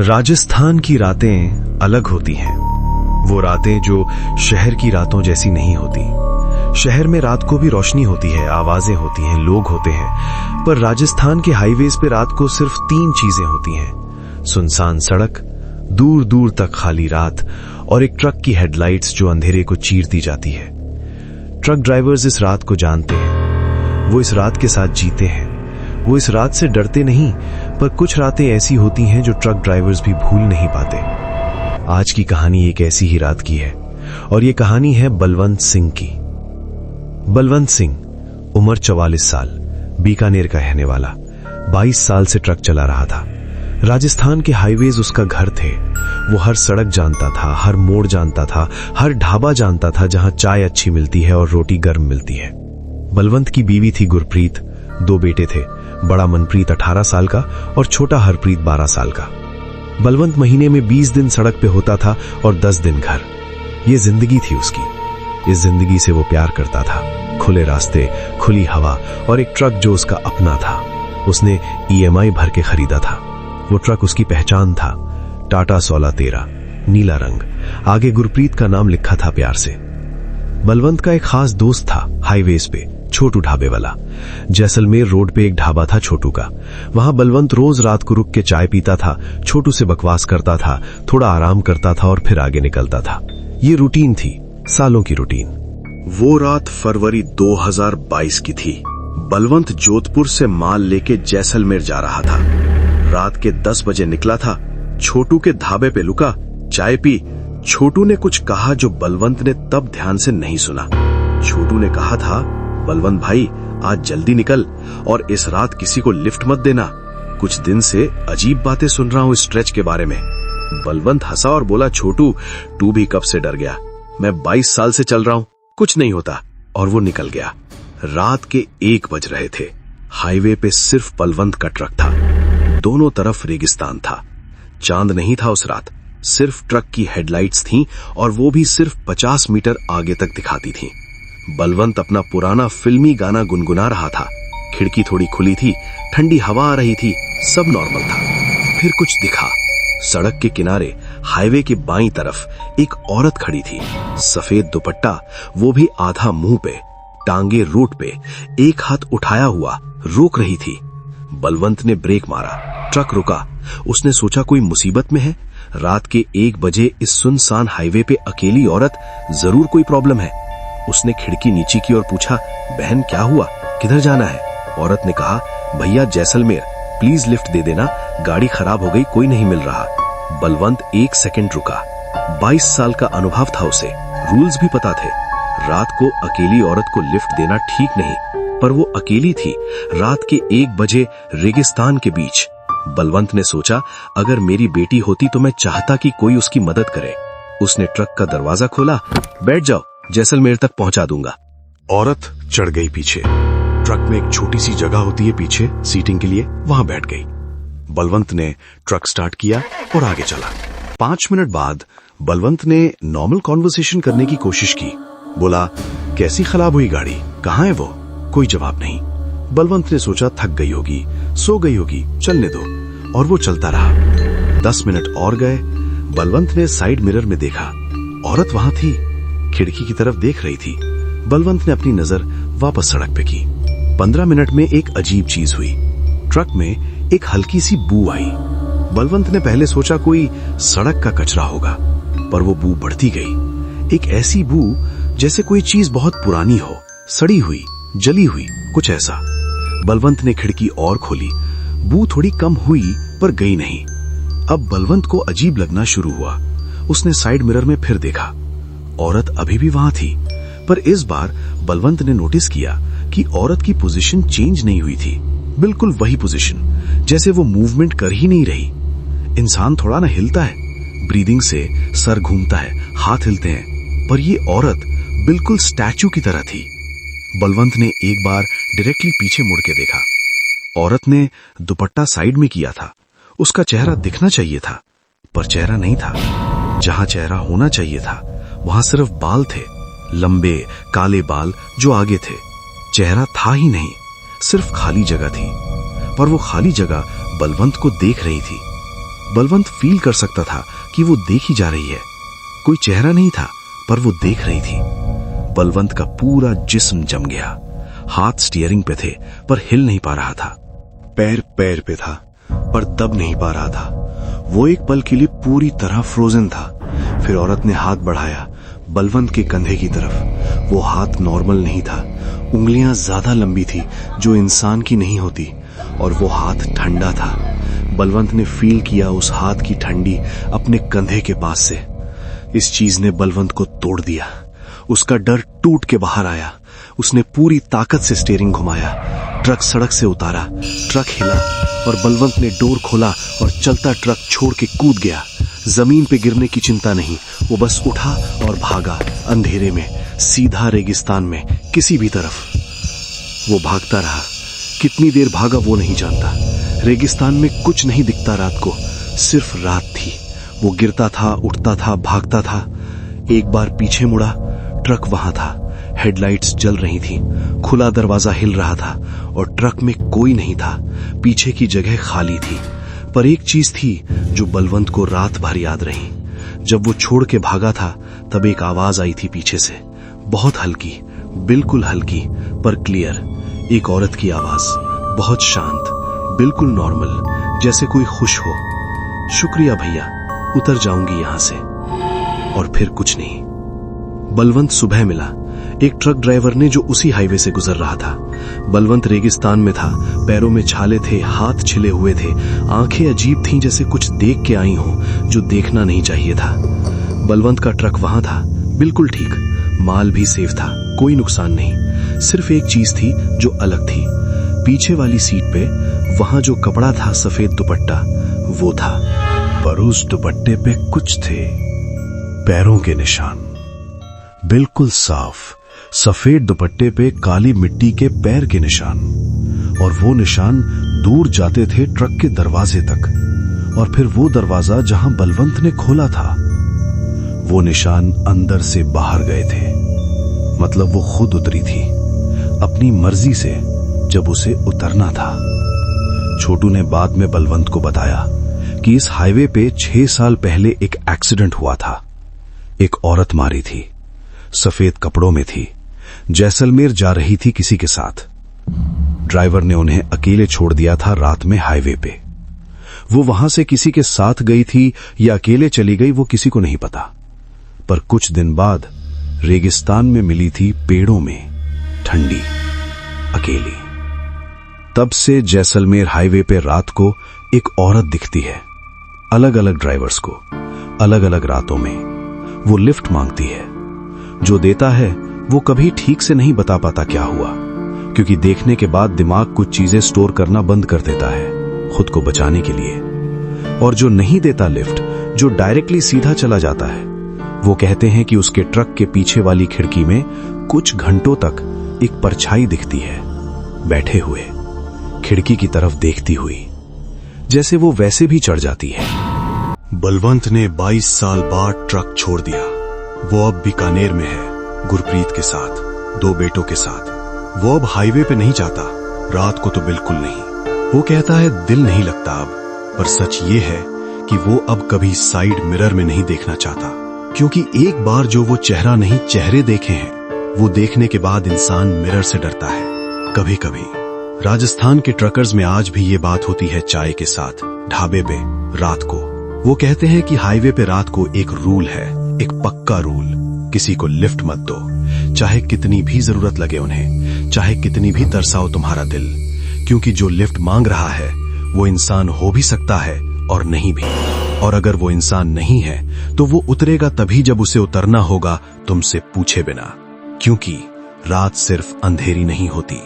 राजस्थान की रातें अलग होती हैं। वो रातें जो शहर की रातों जैसी नहीं होती। शहर में रात को भी रोशनी होती है, आवाजें होती हैं, लोग होते हैं, पर राजस्थान के हाईवेज पे रात को सिर्फ 3 चीजें होती हैं: सुनसान सड़क, दूर दूर तक खाली रात और एक ट्रक की हेडलाइट्स जो अंधेरे को चीरती जाती है। ट्रक ड्राइवर्स इस रात को जानते हैं, वो इस रात के साथ जीते हैं। वो इस रात से डरते नहीं, पर कुछ रातें ऐसी होती हैं जो ट्रक ड्राइवर्स भी भूल नहीं पाते। आज की कहानी एक ऐसी ही रात की है और ये कहानी है बलवंत सिंह की। बलवंत सिंह, उम्र 44 साल, बीकानेर का रहने वाला, 22 साल से ट्रक चला रहा था। राजस्थान के हाईवेज उसका घर थे। वो हर सड़क जानता था, हर मोड़ जानता था, हर ढाबा जानता था जहां चाय अच्छी मिलती है और रोटी गर्म मिलती है। बलवंत की बीवी थी गुरप्रीत, 2 बेटे थे, बड़ा मनप्रीत 18 साल का और छोटा हरप्रीत 12 साल का। बलवंत महीने में 20 दिन सड़क पे होता था और 10 दिन घर। ये जिंदगी थी उसकी। इस जिंदगी से वो प्यार करता था। खुले रास्ते, खुली हवा और एक ट्रक जो उसका अपना था। उसने EMI भर के खरीदा था। वो ट्रक उसकी पहचान था। टाटा 1613, नीला रंग, आगे गुरप्रीत का नाम लिखा था प्यार से। बलवंत का एक खास दोस्त था हाईवेज पे, छोटू ढाबे वाला। जैसलमेर रोड पे एक ढाबा था छोटू का। वहां बलवंत रोज रात को रुक के चाय पीता था, छोटू से बकवास करता था, थोड़ा आराम करता था और फिर आगे निकलता था। ये रूटीन थी, सालों की रूटीन। वो रात फरवरी 2022 की थी। बलवंत जोधपुर से माल लेके जैसलमेर जा रहा था। रात के 10 बजे निकला था। छोटू के ढाबे पे रुका, चाय पी। छोटू ने कुछ कहा जो बलवंत ने तब ध्यान से नहीं सुना। छोटू ने कहा था, बलवंत भाई आज जल्दी निकल और इस रात किसी को लिफ्ट मत देना। कुछ दिन से अजीब बातें सुन रहा हूं स्ट्रेच के बारे में। बलवंत हंसा और बोला, छोटू तू भी कब से डर गया? मैं 22 साल से चल रहा हूं, कुछ नहीं होता। और वो निकल गया। रात के 1 बज रहे थे। हाईवे पे सिर्फ बलवंत का ट्रक था। दोनों तरफ रेगिस्तान था। चांद नहीं था उस रात, सिर्फ ट्रक की हेडलाइट्स थीं और वो भी सिर्फ 50 मीटर आगे तक दिखाती थीं। बलवंत अपना पुराना फिल्मी गाना गुनगुना रहा था। खिड़की थोड़ी खुली थी, ठंडी हवा आ रही थी, सब नॉर्मल था। फिर कुछ दिखा। सड़क के किनारे हाईवे के बाईं तरफ एक औरत खड़ी थी। सफेद दुपट्टा, वो भी आधा मुंह पे, टांगे रूट पे, एक हाथ उठाया हुआ, रोक रही थी। बलवंत ने ब्रेक मारा, ट्रक रुका। उसने सोचा कोई मुसीबत में है। रात के 1 बजे इस सुनसान हाईवे पे अकेली औरत, जरूर कोई प्रॉब्लम है। उसने खिड़की नीचे की और पूछा, बहन क्या हुआ, किधर जाना है? औरत ने कहा, भैया जैसलमेर, प्लीज लिफ्ट दे देना, गाड़ी खराब हो गई, कोई नहीं मिल रहा। बलवंत 1 सेकंड रुका। 22 साल का अनुभव था उसे, रूल्स भी पता थे। रात को अकेली औरत को लिफ्ट देना ठीक नहीं, पर वो अकेली थी, रात के 1 बजे रेगिस्तान के बीच। बलवंत ने सोचा, अगर मेरी बेटी होती तो मैं चाहता कि कोई उसकी मदद करे। उसने ट्रक का दरवाजा खोला, बैठ जाओ, जैसलमेर तक पहुंचा दूंगा। औरत चढ़ गई पीछे। ट्रक में एक छोटी सी जगह होती है पीछे सीटिंग के लिए, वहां बैठ गई। बलवंत ने ट्रक स्टार्ट किया और आगे चला। 5 मिनट बाद बलवंत ने नॉर्मल कॉन्वर्सेशन करने की कोशिश की। बोला, कैसी खराब हुई गाड़ी, कहाँ है वो? कोई जवाब नहीं। बलवंत ने सोचा थक गई होगी, सो गई होगी, चलने दो, और वो चलता रहा। 10 मिनट और गए। बलवंत ने साइड मिरर में देखा, औरत वहां थी, खिड़की की तरफ देख रही थी। बलवंत ने अपनी नजर वापस सड़क पे की। 15 मिनट में एक अजीब चीज हुई। ट्रक में एक हल्की सी बू आई। बलवंत ने पहले सोचा कोई सड़क का कचरा होगा, पर वो बू बढ़ती गई। एक ऐसी बू जैसे कोई चीज बहुत पुरानी हो, सड़ी हुई, जली हुई, कुछ ऐसा। बलवंत ने खिड़की और खोली। बू थोड़ी कम हुई पर गई नहीं। अब बलवंत को अजीब लगना शुरू हुआ। उसने साइड मिरर में फिर देखा। औरत अभी भी वहां थी, पर इस बार बलवंत ने नोटिस किया कि औरत की पोजीशन चेंज नहीं हुई थी। बिल्कुल वही पोजीशन, जैसे वो मूवमेंट कर ही नहीं रही। इंसान थोड़ा ना हिलता है, ब्रीदिंग से सर घूमता है, हाथ हिलते हैं, पर ये औरत बिल्कुल स्टैचू की तरह थी। बलवंत ने एक बार डायरेक्टली पीछे मुड़ के देखा। औरत ने दुपट्टा साइड में किया था। उसका चेहरा दिखना चाहिए था, पर चेहरा नहीं था। जहां चेहरा होना चाहिए था वहां सिर्फ बाल थे, लंबे काले बाल जो आगे थे। चेहरा था ही नहीं, सिर्फ खाली जगह थी। पर वो खाली जगह बलवंत को देख रही थी। बलवंत फील कर सकता था कि वो देखी जा रही है। कोई चेहरा नहीं था, पर वो देख रही थी। बलवंत का पूरा जिस्म जम गया। हाथ स्टीयरिंग पे थे, पर हिल नहीं पा रहा था। पैर पैर पे था, पर दब नहीं पा रहा था। वो एक पल के लिए पूरी तरह फ्रोजन था। फिर औरत ने हाथ बढ़ाया बलवंत के कंधे की तरफ। वो हाथ नॉर्मल नहीं था, उंगलियां ज्यादा लंबी थी, जो इंसान की नहीं होती, और वो हाथ ठंडा था। बलवंत ने फील किया उस हाथ की ठंडी अपने कंधे के पास से। इस चीज ने बलवंत को तोड़ दिया। उसका डर टूट के बाहर आया। उसने पूरी ताकत से स्टीयरिंग घुमाया। ट्रक सड़क से उतारा, ट्रक हिला और बलवंत ने डोर खोला और चलता ट्रक छोड़ के कूद गया। जमीन पे गिरने की चिंता नहीं, वो बस उठा और भागा अंधेरे में, सीधा रेगिस्तान में, किसी भी तरफ। वो भागता रहा। कितनी देर भागा वो नहीं जानता। रेगिस्तान में कुछ नहीं दिखता रात को, सिर्फ रात थी। वो गिरता था, उठता था, भागता था। एक बार पीछे मुड़ा, ट्रक वहां था। हेडलाइट्स जल रही थी, खुला दरवाजा हिल रहा था और ट्रक में कोई नहीं था। पीछे की जगह खाली थी। पर एक चीज थी जो बलवंत को रात भर याद रही। जब वो छोड़ के भागा था, तब एक आवाज आई थी पीछे से, बहुत हल्की, बिल्कुल हल्की पर क्लियर। एक औरत की आवाज, बहुत शांत, बिल्कुल नॉर्मल, जैसे कोई खुश हो। शुक्रिया भैया, उतर जाऊंगी यहां से। और फिर कुछ नहीं। बलवंत सुबह मिला एक ट्रक ड्राइवर ने, जो उसी हाईवे से गुजर रहा था। बलवंत रेगिस्तान में था, पैरों में छाले थे, हाथ छिले हुए थे, आंखें अजीब थीं, जैसे कुछ देख के आई हों जो देखना नहीं चाहिए था। बलवंत का ट्रक वहां था, बिल्कुल ठीक, माल भी सेफ था, कोई नुकसान नहीं। सिर्फ एक चीज थी जो अलग थी। पीछे वाली सीट पे वहां जो कपड़ा था, सफेद दुपट्टा, वो था। पर उस दुपट्टे पे कुछ थे, पैरों के निशान, बिल्कुल साफ। सफेद दुपट्टे पे काली मिट्टी के पैर के निशान, और वो निशान दूर जाते थे ट्रक के दरवाजे तक, और फिर वो दरवाजा जहां बलवंत ने खोला था, वो निशान अंदर से बाहर गए थे। मतलब वो खुद उतरी थी, अपनी मर्जी से, जब उसे उतरना था। छोटू ने बाद में बलवंत को बताया कि इस हाईवे पे 6 साल पहले एक एक्सीडेंट हुआ था। एक औरत मारी थी, सफेद कपड़ों में थी, जैसलमेर जा रही थी किसी के साथ। ड्राइवर ने उन्हें अकेले छोड़ दिया था रात में हाईवे पे। वो वहां से किसी के साथ गई थी या अकेले चली गई, वो किसी को नहीं पता। पर कुछ दिन बाद रेगिस्तान में मिली थी, पेड़ों में, ठंडी, अकेली। तब से जैसलमेर हाईवे पे रात को एक औरत दिखती है, अलग अलग ड्राइवर्स को, अलग अलग रातों में। वो लिफ्ट मांगती है। जो देता है वो कभी ठीक से नहीं बता पाता क्या हुआ, क्योंकि देखने के बाद दिमाग कुछ चीजें स्टोर करना बंद कर देता है खुद को बचाने के लिए। और जो नहीं देता लिफ्ट, जो डायरेक्टली सीधा चला जाता है, वो कहते हैं कि उसके ट्रक के पीछे वाली खिड़की में कुछ घंटों तक एक परछाई दिखती है, बैठे हुए, खिड़की की तरफ देखती हुई, जैसे वो वैसे भी चढ़ जाती है। बलवंत ने 22 साल बाद ट्रक छोड़ दिया। वो अब बीकानेर में है, गुरप्रीत के साथ, 2 बेटों के साथ। वो अब हाईवे पे नहीं जाता, रात को तो बिल्कुल नहीं। वो कहता है दिल नहीं लगता अब, पर सच ये है कि वो अब कभी साइड मिरर में नहीं देखना चाहता, क्योंकि एक बार जो वो चेहरा नहीं, चेहरे देखे हैं, वो देखने के बाद इंसान मिरर से डरता है। कभी कभी राजस्थान के ट्रकर्स में आज भी ये बात होती है, चाय के साथ ढाबे पे रात को। वो कहते हैं कि हाईवे पे रात को एक रूल है, एक पक्का रूल, किसी को लिफ्ट मत दो, चाहे कितनी भी जरूरत लगे उन्हें, चाहे कितनी भी तरसाओ तुम्हारा दिल, क्योंकि जो लिफ्ट मांग रहा है वो इंसान हो भी सकता है और नहीं भी। और अगर वो इंसान नहीं है तो वो उतरेगा तभी जब उसे उतरना होगा, तुमसे पूछे बिना, क्योंकि रात सिर्फ अंधेरी नहीं होती।